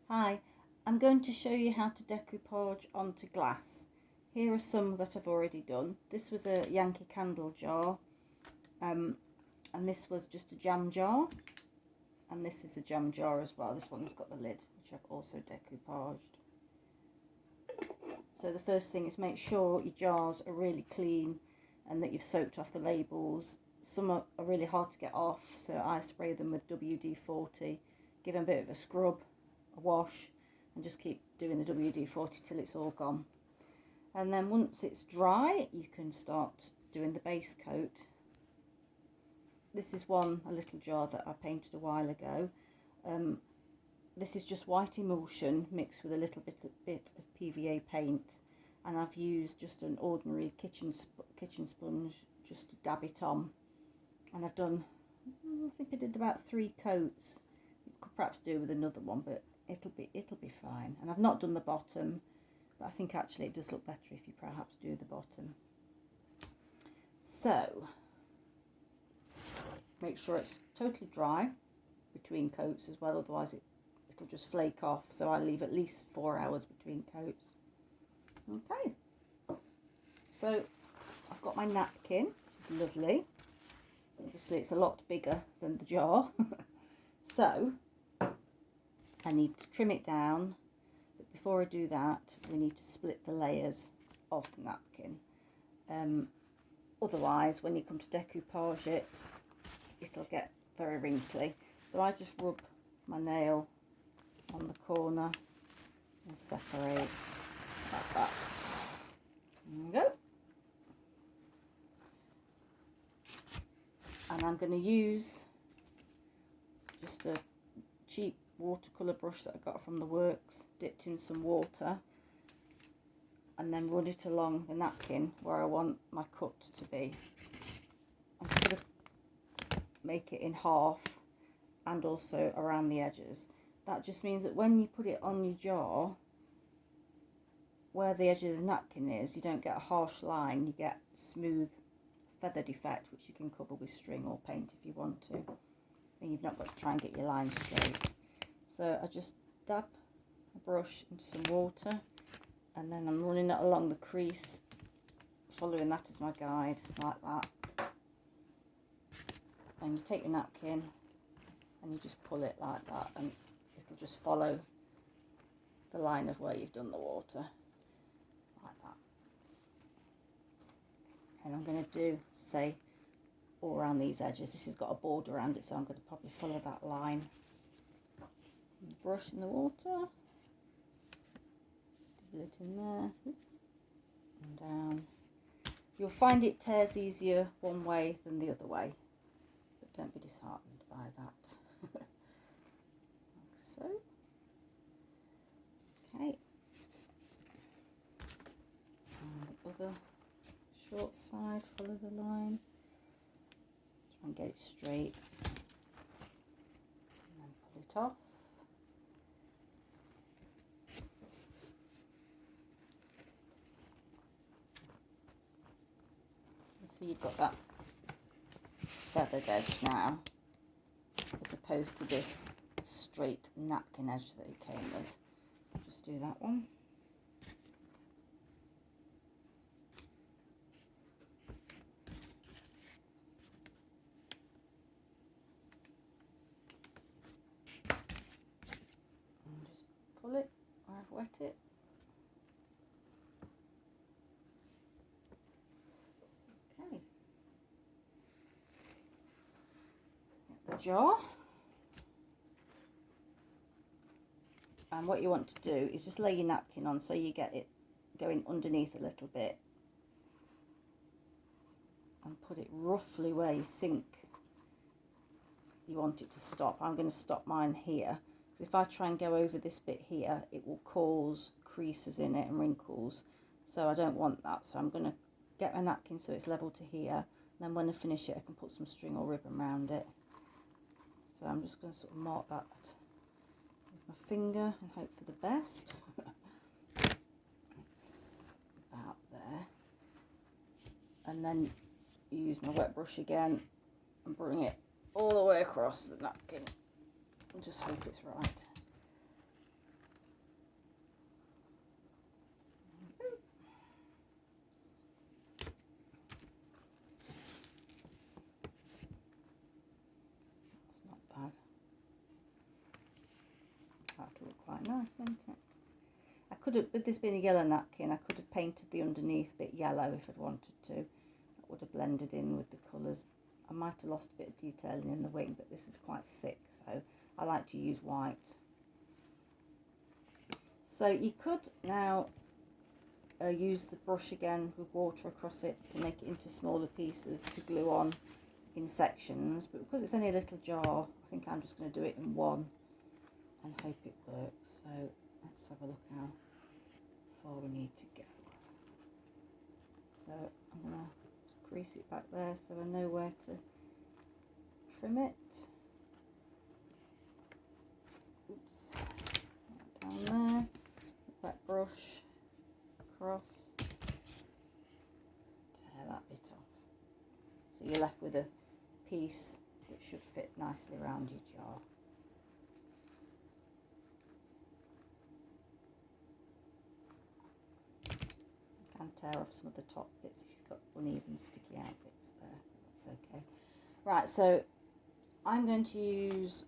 Hi, I'm going to show you how to decoupage onto glass. Here are some that I've already done. This was a Yankee Candle jar, and this was just a jam jar, and this is a jam jar as well. This one's got the lid, which I've also decoupaged. So the first thing is make sure your jars are really clean and that you've soaked off the labels. Some are really hard to get off, so I spray them with WD-40, give them a bit of a scrub, a wash, and just keep doing the WD-40 till it's all gone. And then once it's dry, you can start doing the base coat. This is a little jar that I painted a while ago. This is just white emulsion mixed with a little bit of PVA paint, and I've used just an ordinary kitchen sponge just to dab it on. And I've done, I think I did about 3 coats. You could perhaps do with another one, but it'll be fine. And I've not done the bottom, but I think actually it does look better if you perhaps do the bottom. So make sure it's totally dry between coats as well, otherwise it'll just flake off. So I leave at least 4 hours between coats. Okay, so I've got my napkin, which is lovely. Obviously it's a lot bigger than the jar. So I need to trim it down, but before I do that we need to split the layers of the napkin. Otherwise when you come to decoupage it, it'll get very wrinkly. So I just rub my nail on the corner and separate like that. There we go. And I'm going to use just a cheap watercolour brush that I got from the works, dipped in some water, and then run it along the napkin where I want my cut to be. I'm just going to make it in half and also around the edges. That just means that when you put it on your jar, where the edge of the napkin is, you don't get a harsh line, you get smooth feathered effect, which you can cover with string or paint if you want to, and you've not got to try and get your lines straight. So I just dab a brush into some water, and then I'm running it along the crease, following that as my guide, like that. And you take your napkin and you just pull it like that, and it'll just follow the line of where you've done the water, like that. And I'm going to do, say, all around these edges. This has got a border around it, so I'm going to probably follow that line. Brush in the water, dip it in there, oops, and down. You'll find it tears easier one way than the other way, but don't be disheartened by that. Like so. Okay. And the other short side, follow the line, try and get it straight, and then pull it off. So you've got that feathered edge now, as opposed to this straight napkin edge that it came with. I'll just do that one. And just pull it where I've wet it. Okay. Get the jar. And what you want to do is just lay your napkin on so you get it going underneath a little bit, and put it roughly where you think you want it to stop. I'm going to stop mine here, because if I try and go over this bit here, it will cause creases in it and wrinkles, so I don't want that. So I'm going to get my napkin so it's level to here, and then when I finish it I can put some string or ribbon around it. So I'm just going to sort of mark that with my finger and hope for the best. It's about there. And then use my wet brush again and bring it all the way across the napkin and just hope it's right. It'll look quite nice, won't it? I could have, with this being a yellow napkin, I could have painted the underneath bit yellow if I'd wanted to. That would have blended in with the colours. I might have lost a bit of detailing in the wing, but this is quite thick, so I like to use white. So you could now use the brush again with water across it to make it into smaller pieces to glue on in sections, but because it's only a little jar, I think I'm just going to do it in one and hope it works. So let's have a look how far we need to go. So I'm going to crease it back there so I know where to trim it. Oops, down there, wet brush across, tear that bit off. So you're left with a piece that should fit nicely around your jar. You can tear off some of the top bits if you've got uneven sticky out bits there, that's okay. Right, so I'm going to use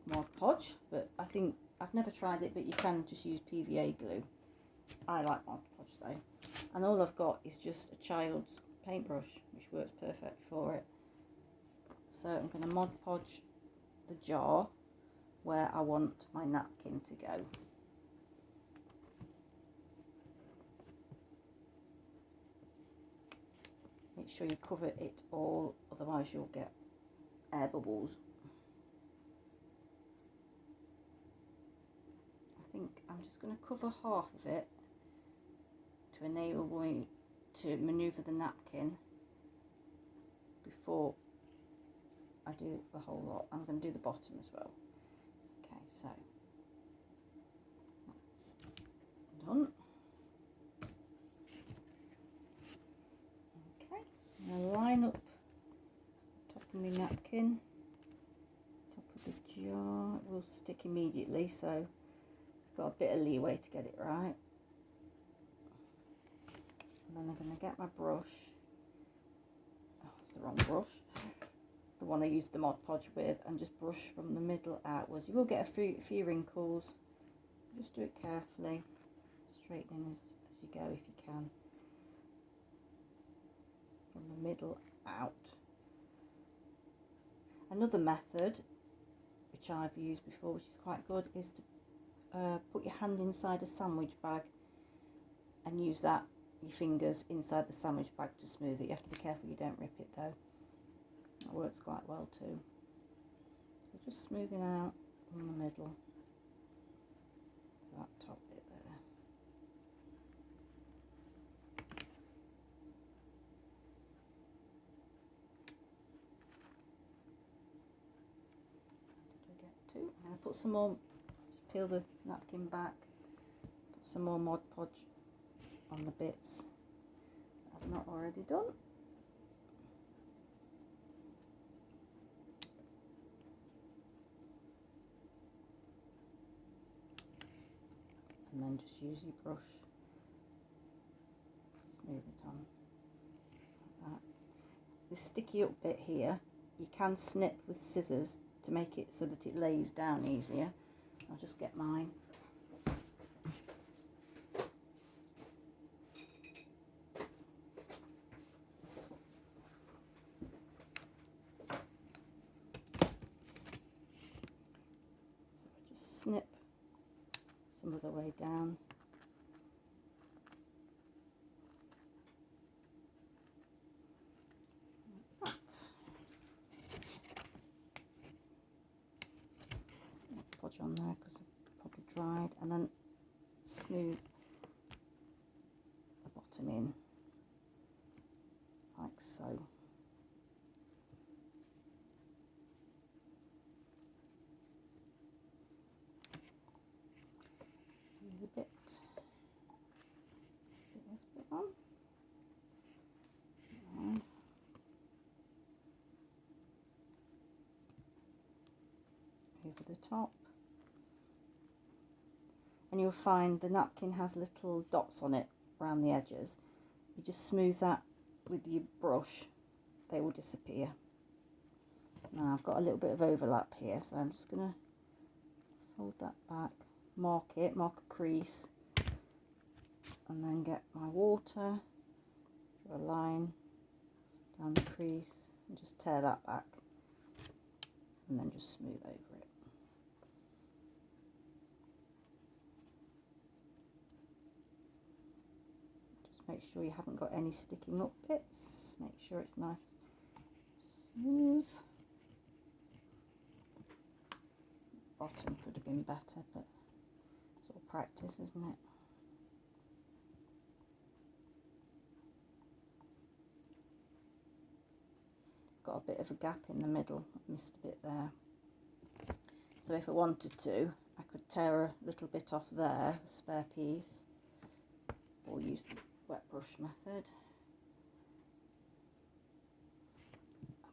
Mod Podge, but I think I've never tried it, but you can just use PVA glue. I like Mod Podge though, and all I've got is just a child's paintbrush, which works perfect for it. So I'm going to Mod Podge the jar where I want my napkin to go. Make sure you cover it all, otherwise you'll get air bubbles. I think I'm just going to cover half of it to enable me to manoeuvre the napkin before I do the whole lot. I'm going to do the bottom as well. Okay, so that's done. Okay, I'm going to line up top of my napkin, top of the jar. It will stick immediately, so I've got a bit of leeway to get it right. And then I'm going to get my brush. Oh, it's the wrong brush. The one I used the Mod Podge with, and just brush from the middle outwards. You will get a few wrinkles. Just do it carefully, straightening as you go if you can. From the middle out. Another method, which I've used before, which is quite good, is to put your hand inside a sandwich bag and use that, your fingers inside the sandwich bag to smooth it. You have to be careful you don't rip it though. That works quite well too. So just smoothing out in the middle, that top bit there. Did we get two? I'm going to put some more, just peel the napkin back, put some more Mod Podge on the bits I've not already done. And then just use your brush, smooth it on like that. This sticky up bit here, you can snip with scissors to make it so that it lays down easier. I'll just get mine. So I just snip some of the way down. Like that. Podge on there because I've probably dried, and then smooth the bottom in like so. Use a bit. Stick this bit on. And over the top. And you'll find the napkin has little dots on it around the edges. You just smooth that with your brush, they will disappear. Now I've got a little bit of overlap here, so I'm just going to fold that back mark a crease, and then get my water, draw a line down the crease and just tear that back, and then just smooth over it. Just make sure you haven't got any sticking up bits, make sure it's nice smooth. Bottom could have been better, but it's all practice, isn't it? Got a bit of a gap in the middle, I missed a bit there. So if I wanted to, I could tear a little bit off there, a spare piece, or use the wet brush method.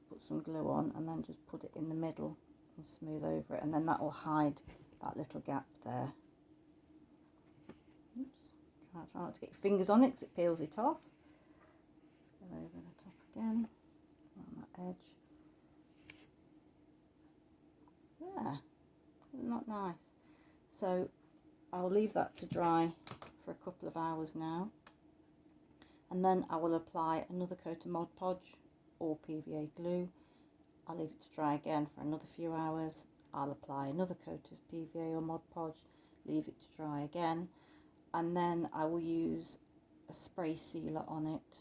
Put some glue on and then just put it in the middle and smooth over it, and then that will hide that little gap there. Oops, try not to get your fingers on it because it peels it off. Go over the top again, on that edge. Yeah, not nice. So I'll leave that to dry for a couple of hours now, and then I will apply another coat of Mod Podge or PVA glue. I'll leave it to dry again for another few hours. I'll apply another coat of PVA or Mod Podge, leave it to dry again, and then I will use a spray sealer on it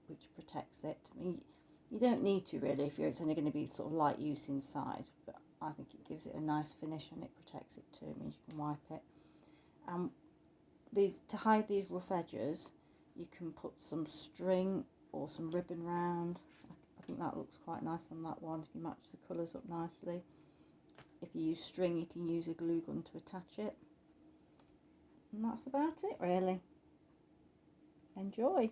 which protects it. I mean, you don't need to really if it's only going to be sort of light use inside, but I think it gives it a nice finish and it protects it too. It means you can wipe it. To hide these rough edges, you can put some string or some ribbon round. I think that looks quite nice on that one if you match the colours up nicely. If you use string, you can use a glue gun to attach it. And that's about it really. Enjoy!